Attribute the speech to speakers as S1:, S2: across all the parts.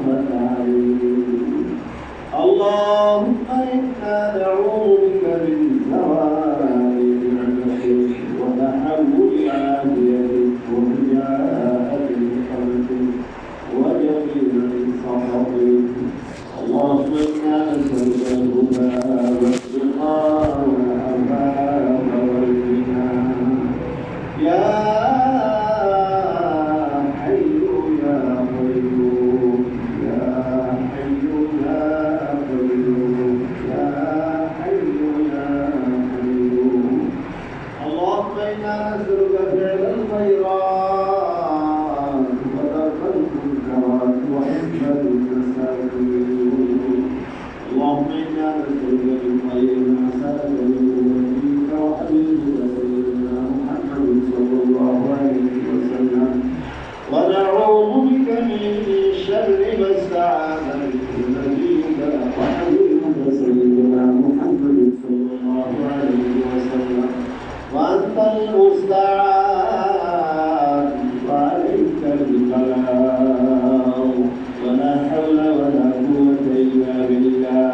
S1: رحمة عليم. اللهم إنا نعوذ بك من زوال نعمتك وتحول عافيتك وفجاءة خلقك وجميع سخطك. اللهم إنا نسألك الهدى والتقى والعفاف والغنى يا حي يا قيوم يا حي يا قيوم يا حي يا قيوم. اللهم إنا نسألك فعل الخيرات وترك المنكرات وحب المساكين. اللهم إنا نسألك من خير ما سألك منه نبيك وحبيبك سيدنا محمد صلى الله عليه وسلم ونعوذ بك من شر ما استعاذ منه نبيك وحبيبك سيدنا محمد صلى الله عليه وسلم وأنت المستعان وعليك البلاغ ولا حول ولا قوة إلا بالله.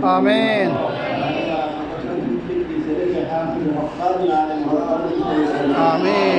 S2: آمين. آمين.